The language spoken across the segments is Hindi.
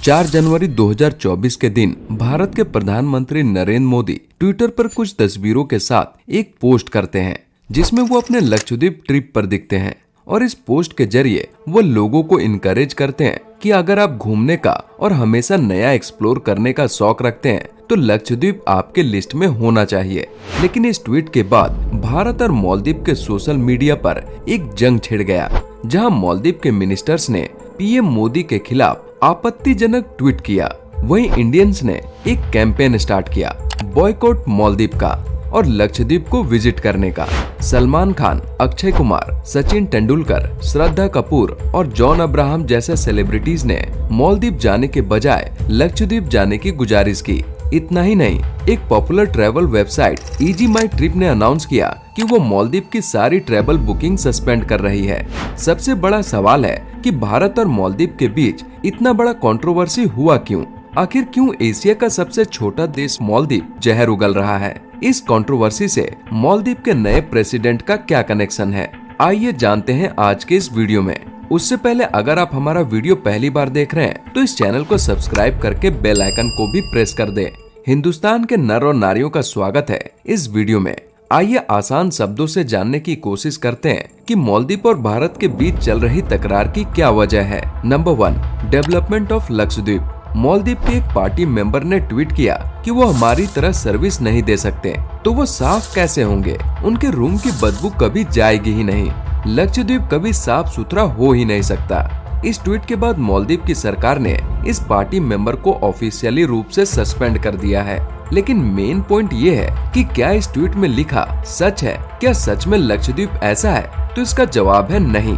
4 जनवरी 2024 के दिन भारत के प्रधानमंत्री नरेंद्र मोदी ट्विटर पर कुछ तस्वीरों के साथ एक पोस्ट करते हैं जिसमें वो अपने लक्षद्वीप ट्रिप पर दिखते हैं और इस पोस्ट के जरिए वो लोगों को इनकरेज करते हैं कि अगर आप घूमने का और हमेशा नया एक्सप्लोर करने का शौक रखते हैं तो लक्षद्वीप आपके लिस्ट में होना चाहिए। लेकिन इस ट्वीट के बाद भारत और मालदीव के सोशल मीडिया पर एक जंग छिड़ गया, जहां मालदीव के मिनिस्टर्स ने पीएम मोदी के खिलाफ आपत्तिजनक ट्वीट किया। वहीं इंडियंस ने एक कैंपेन स्टार्ट किया बॉयकॉट मालदीव का और लक्षद्वीप को विजिट करने का। सलमान खान, अक्षय कुमार, सचिन तेंदुलकर, श्रद्धा कपूर और जॉन अब्राहम जैसे सेलिब्रिटीज ने मालदीव जाने के बजाय लक्षद्वीप जाने की गुजारिश की। इतना ही नहीं, एक पॉपुलर ट्रैवल वेबसाइट इजी माई ट्रिप ने अनाउंस किया कि वो मालदीव की सारी ट्रैवल बुकिंग सस्पेंड कर रही है। सबसे बड़ा सवाल है कि भारत और मालदीव के बीच इतना बड़ा कंट्रोवर्सी हुआ क्यों? आखिर क्यों एशिया का सबसे छोटा देश मालदीव जहर उगल रहा है? इस कंट्रोवर्सी से मालदीव के नए प्रेसिडेंट का क्या कनेक्शन है? आइए जानते हैं आज के इस वीडियो में। उससे पहले अगर आप हमारा वीडियो पहली बार देख रहे हैं तो इस चैनल को सब्सक्राइब करके बेल आइकन को भी प्रेस कर दें। हिंदुस्तान के नर और नारियों का स्वागत है इस वीडियो में। आइए आसान शब्दों से जानने की कोशिश करते हैं कि मालदीव और भारत के बीच चल रही तकरार की क्या वजह है। Number 1, development of Lakshadweep. Maldives के एक पार्टी मेंबर ने ट्वीट किया कि वो हमारी तरह सर्विस नहीं दे सकते, तो वो साफ कैसे होंगे? उनके रूम की बदबू कभी जाएगी ही नहीं। लक्षद्वीप कभी साफ सुथरा हो ही नहीं सकता। इस ट्वीट के बाद मालदीव की सरकार ने इस पार्टी मेंबर को ऑफिशियली रूप से सस्पेंड कर दिया है। लेकिन मेन पॉइंट ये है कि क्या इस ट्वीट में लिखा सच है? क्या सच में लक्षद्वीप ऐसा है? तो इसका जवाब है नहीं।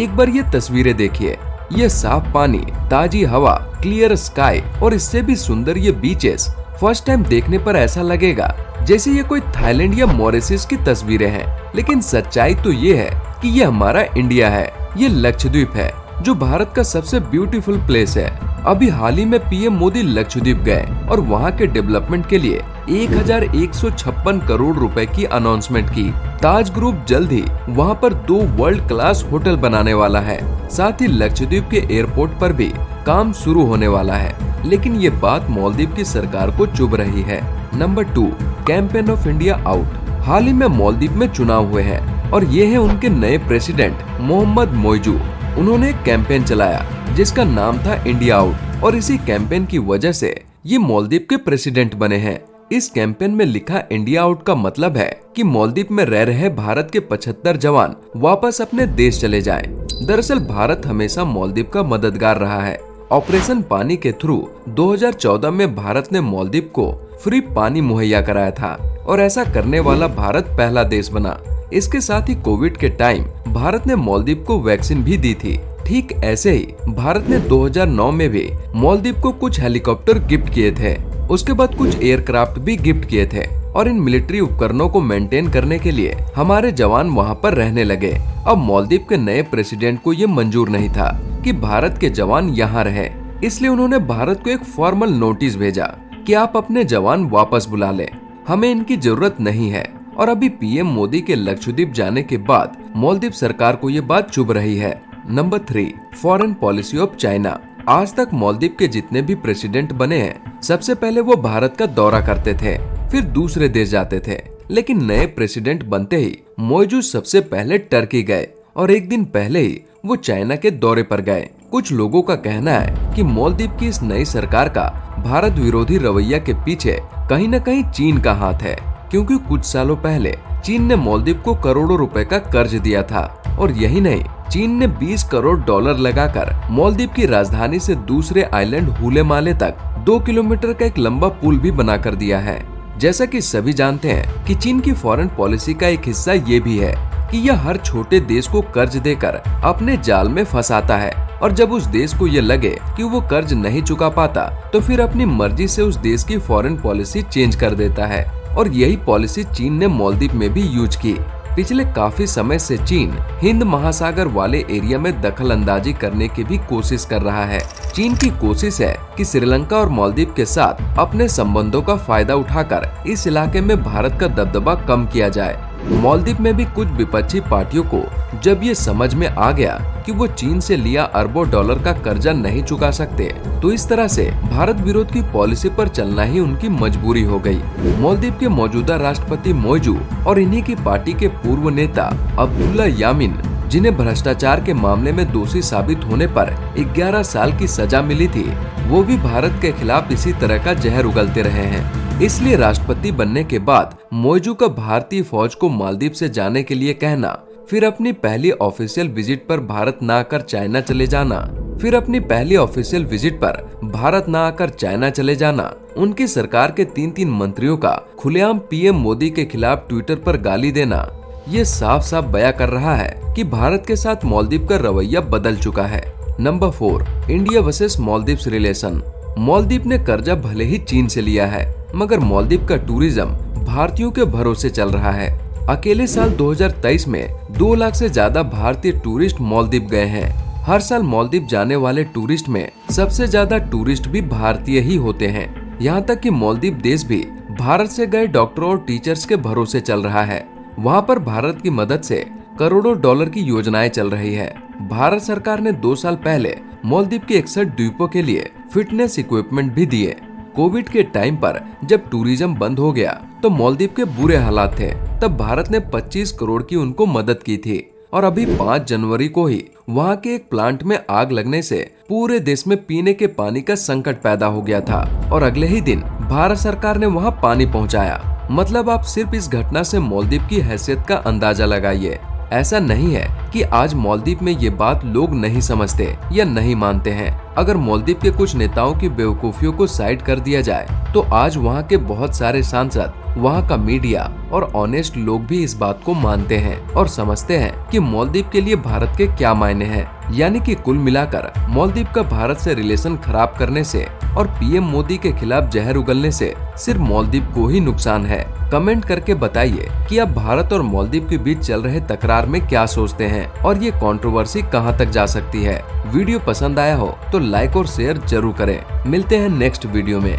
एक बार ये तस्वीरें देखिए, ये साफ पानी, ताजी हवा, क्लियर स्काई और इससे भी सुंदर ये बीचेस। फर्स्ट टाइम देखने पर ऐसा लगेगा जैसे ये कोई थाईलैंड या मॉरिशस की तस्वीरें हैं, लेकिन सच्चाई तो ये है कि ये हमारा इंडिया है। ये लक्षद्वीप है जो भारत का सबसे ब्यूटीफुल प्लेस है। अभी हाल ही में पीएम मोदी लक्षद्वीप गए और वहाँ के डेवलपमेंट के लिए 1156 करोड़ रुपए की अनाउंसमेंट की। ताज ग्रुप जल्द ही वहाँ पर 2 वर्ल्ड क्लास होटल बनाने वाला है। साथ ही लक्षद्वीप के एयरपोर्ट पर भी काम शुरू होने वाला है। लेकिन ये बात मालदीव की सरकार को चुभ रही है। Number 2, campaign of India out. हाल ही में मालदीव में चुनाव हुए हैं और ये है उनके नए प्रेसिडेंट मोहम्मद मोइजू। उन्होंने एक कैंपेन चलाया जिसका नाम था इंडिया आउट और इसी कैंपेन की वजह से ये मालदीव के प्रेसिडेंट बने हैं। इस कैंपेन में लिखा इंडिया आउट का मतलब है कि मालदीव में रह रहे भारत के 75 जवान वापस अपने देश चले जाएं। दरअसल भारत हमेशा मालदीव का मददगार रहा है। ऑपरेशन पानी के थ्रू 2014 में भारत ने मालदीव को फ्री पानी मुहैया कराया था और ऐसा करने वाला भारत पहला देश बना। इसके साथ ही कोविड के टाइम भारत ने मालदीव को वैक्सीन भी दी थी। ठीक ऐसे ही भारत ने 2009 में भी मालदीव को कुछ हेलीकॉप्टर गिफ्ट किए थे। उसके बाद कुछ एयरक्राफ्ट भी गिफ्ट किए थे और इन मिलिट्री उपकरणों को मेंटेन करने के लिए हमारे जवान वहां पर रहने लगे। अब मालदीव के नए प्रेसिडेंट को ये मंजूर नहीं था कि भारत के जवान यहाँ रहे, इसलिए उन्होंने भारत को एक फॉर्मल नोटिस भेजा कि आप अपने जवान वापस बुला लें, हमें इनकी जरूरत नहीं है। और अभी पीएम मोदी के लक्षद्वीप जाने के बाद मालदीव सरकार को ये बात चुभ रही है। Number 3, foreign policy of China. आज तक मालदीव के जितने भी प्रेसिडेंट बने हैं, सबसे पहले वो भारत का दौरा करते थे, फिर दूसरे देश जाते थे। लेकिन नए प्रेसिडेंट बनते ही मोइजू सबसे पहले टर्की गए और एक दिन पहले ही वो चाइना के दौरे पर गए। कुछ लोगों का कहना है कि मालदीव की इस नई सरकार का भारत विरोधी रवैया के पीछे कहीं न कहीं चीन का हाथ है, क्योंकि कुछ सालों पहले चीन ने मालदीव को करोड़ों रुपए का कर्ज दिया था। और यही नहीं, चीन ने 20 करोड़ डॉलर लगाकर मालदीव की राजधानी से दूसरे आइलैंड हुले माले तक 2 किलोमीटर का एक लंबा पुल भी बना कर दिया है। जैसा कि सभी जानते हैं कि चीन की फॉरेन पॉलिसी का एक हिस्सा ये भी है कि यह हर छोटे देश को कर्ज देकर अपने जाल में फंसाता है और जब उस देश को ये लगे कि वो कर्ज नहीं चुका पाता तो फिर अपनी मर्जी से उस देश की फॉरेन पॉलिसी चेंज कर देता है। और यही पॉलिसी चीन ने मालदीव में भी यूज की। पिछले काफी समय से चीन हिंद महासागर वाले एरिया में दखल अंदाजी करने की भी कोशिश कर रहा है। चीन की कोशिश है कि श्रीलंका और मालदीव के साथ अपने संबंधों का फायदा उठाकर इस इलाके में भारत का दबदबा कम किया जाए मालदीव में भी कुछ विपक्षी पार्टियों को जब ये समझ में आ गया कि वो चीन से लिया अरबों डॉलर का कर्जा नहीं चुका सकते, तो इस तरह से भारत विरोध की पॉलिसी पर चलना ही उनकी मजबूरी हो गई। मालदीव के मौजूदा राष्ट्रपति मोइजू और इन्हीं की पार्टी के पूर्व नेता अब्दुल्ला यामीन, जिन्हें भ्रष्टाचार के मामले में दोषी साबित होने पर 11 साल की सजा मिली थी, वो भी भारत के खिलाफ इसी तरह का जहर उगलते रहे हैं। इसलिए राष्ट्रपति बनने के बाद मोइजू का भारतीय फौज को मालदीव से जाने के लिए कहना, फिर अपनी पहली ऑफिशियल विजिट पर भारत न आकर चाइना चले जाना, फिर अपनी पहली ऑफिशियल विजिट पर भारत न आकर चाइना चले जाना, उनकी सरकार के 3 मंत्रियों का खुलेआम पीएम मोदी के खिलाफ ट्विटर पर गाली देना, ये साफ साफ बयां कर रहा है कि भारत के साथ मालदीव का रवैया बदल चुका है। Number 4, India versus Maldives relation. Maldives ने कर्जा भले ही चीन से लिया है, मगर मालदीव का टूरिज्म भारतीयों के भरोसे चल रहा है। अकेले साल 2023 में 2 लाख से ज्यादा भारतीय टूरिस्ट मालदीव गए हैं। हर साल मालदीव जाने वाले टूरिस्ट में सबसे ज्यादा टूरिस्ट भी भारतीय ही होते हैं। यहाँ तक कि मालदीव देश भी भारत से गए डॉक्टरों और टीचर्स के भरोसे चल रहा है। वहाँ पर भारत की मदद से करोड़ों डॉलर की योजनाएं चल रही है। भारत सरकार ने 2 साल पहले मालदीव के 61 द्वीपों के लिए फिटनेस इक्विपमेंट भी दिए। कोविड के टाइम पर जब टूरिज्म बंद हो गया तो मालदीव के बुरे हालात थे, तब भारत ने 25 करोड़ की उनको मदद की थी। और अभी 5 जनवरी को ही वहाँ के एक प्लांट में आग लगने से पूरे देश में पीने के पानी का संकट पैदा हो गया था और अगले ही दिन भारत सरकार ने वहाँ पानी पहुँचाया। मतलब आप सिर्फ इस घटना से मालदीव की हैसियत का अंदाजा लगाइए। ऐसा नहीं है कि आज मालदीव में ये बात लोग नहीं समझते या नहीं मानते हैं। अगर मालदीव के कुछ नेताओं की बेवकूफियों को साइड कर दिया जाए तो आज वहाँ के बहुत सारे सांसद, वहाँ का मीडिया और ऑनेस्ट लोग भी इस बात को मानते हैं और समझते हैं कि मालदीव के लिए भारत के क्या मायने हैं। यानी कि कुल मिलाकर मालदीव का भारत से रिलेशन खराब करने से और पीएम मोदी के खिलाफ जहर उगलने से सिर्फ मालदीव को ही नुकसान है। कमेंट करके बताइए कि आप भारत और मालदीव के बीच चल रहे तकरार में क्या सोचते हैं और ये कंट्रोवर्सी कहां तक जा सकती है। वीडियो पसंद आया हो तो लाइक और शेयर जरूर करें। मिलते हैं नेक्स्ट वीडियो में।